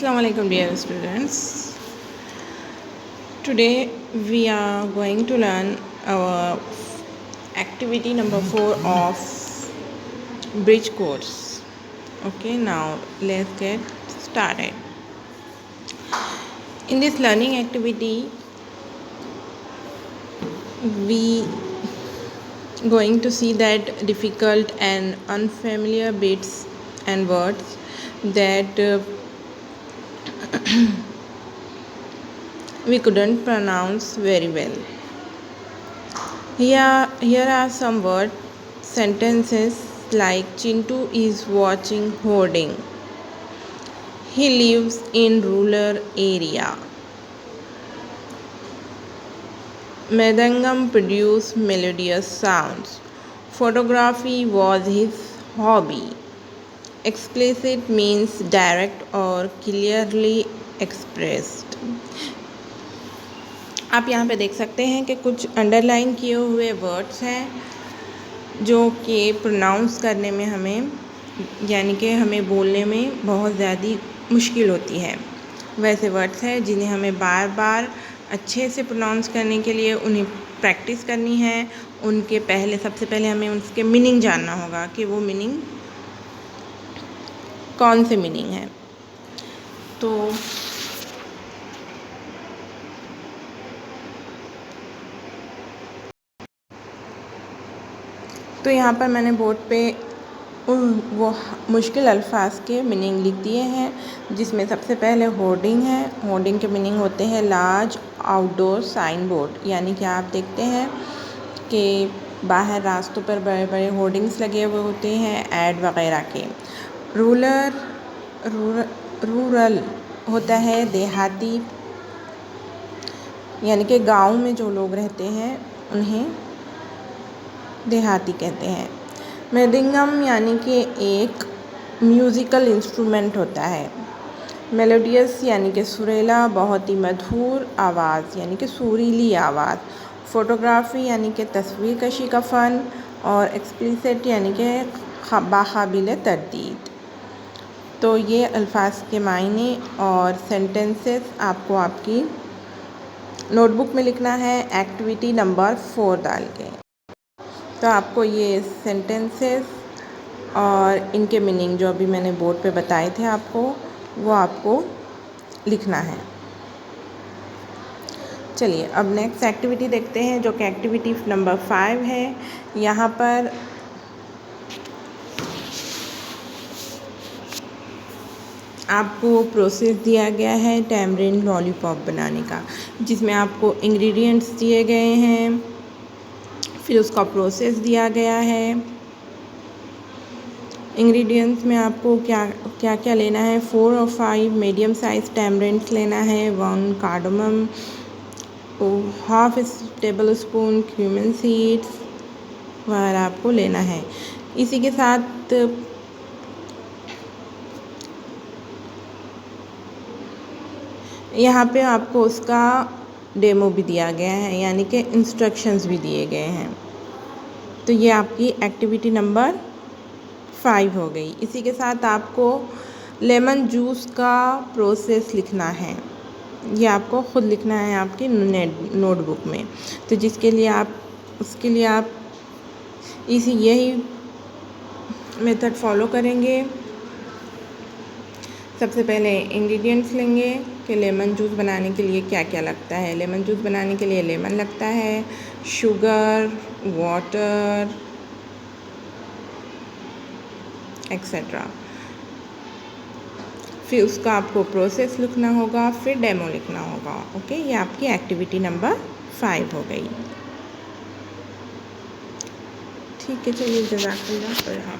Assalamu alaikum dear students. Today we are going to learn our activity number 4 of bridge course. Okay, now let's get started. In this learning activity we going to see that difficult and unfamiliar bits and words that we couldn't pronounce very well. Here are some word sentences like Chintu is watching hoarding. He lives in rural area. Medangam produced melodious sounds. Photography was his hobby. Explicit means direct or clearly expressed. आप यहाँ पे देख सकते हैं कि कुछ underline किए हुए वर्ड्स हैं जो कि प्रोनाउंस करने में हमें यानी कि हमें बोलने में बहुत ज़्यादा मुश्किल होती है। वैसे वर्ड्स हैं जिन्हें हमें बार बार अच्छे से प्रोनाउंस करने के लिए उन्हें प्रैक्टिस करनी है। उनके पहले सबसे पहले हमें उसके मीनिंग जानना होगा कि वो मीनिंग कौन से मीनिंग है। तो यहाँ पर मैंने बोर्ड पे वो मुश्किल अल्फाज के मीनिंग लिख दिए हैं, जिसमें सबसे पहले होर्डिंग है। होर्डिंग के मीनिंग होते हैं लार्ज आउटडोर साइन बोर्ड, यानी कि आप देखते हैं कि बाहर रास्तों पर बड़े बड़े होर्डिंग्स लगे हुए होते हैं ऐड वगैरह के। रूरल होता है देहाती, यानी कि गांव में जो लोग रहते हैं उन्हें देहाती कहते हैं। मृदंगम यानी कि एक म्यूज़िकल इंस्ट्रूमेंट होता है। मेलोडियस यानी कि सुरीला, बहुत ही मधुर आवाज़ यानी कि सुरीली आवाज़। फ़ोटोग्राफी यानी कि तस्वीर कशी का फ़न, और एक्सप्लिसिट यानी कि बाकाबिल तरदीद। तो ये अल्फाज के मायने और सेंटेंसेस आपको आपकी नोटबुक में लिखना है एक्टिविटी नंबर 4 डाल के। तो आपको ये सेंटेंसेस और इनके मीनिंग जो अभी मैंने बोर्ड पे बताए थे आपको, वो आपको लिखना है। चलिए अब नेक्स्ट एक्टिविटी देखते हैं, जो कि एक्टिविटी नंबर 5 है। यहाँ पर आपको प्रोसेस दिया गया है टैमरिंड लॉलीपॉप बनाने का, जिसमें आपको इंग्रेडिएंट्स दिए गए हैं, फिर उसका प्रोसेस दिया गया है। इंग्रेडिएंट्स में आपको क्या क्या लेना है। 4 और 5 मीडियम साइज टैमरिंड्स लेना है, 1 cardamom, half table spoon cumin seeds वगैरह आपको लेना है। इसी के साथ यहाँ पे आपको उसका डेमो भी दिया गया है, यानी कि इंस्ट्रक्शंस भी दिए गए हैं। तो ये आपकी एक्टिविटी नंबर 5 हो गई। इसी के साथ आपको लेमन जूस का प्रोसेस लिखना है। ये आपको ख़ुद लिखना है आपकी नोटबुक में। तो उसके लिए आप यही मेथड फॉलो करेंगे। सबसे पहले इंग्रेडिएंट्स लेंगे कि लेमन जूस बनाने के लिए क्या क्या लगता है। लेमन जूस बनाने के लिए लेमन लगता है, शुगर, वाटर एक्सेट्रा। फिर उसका आपको प्रोसेस लिखना होगा, फिर डेमो लिखना होगा। ओके, ये आपकी एक्टिविटी नंबर 5 हो गई। ठीक है, चलिए जज़ाकल्लाह।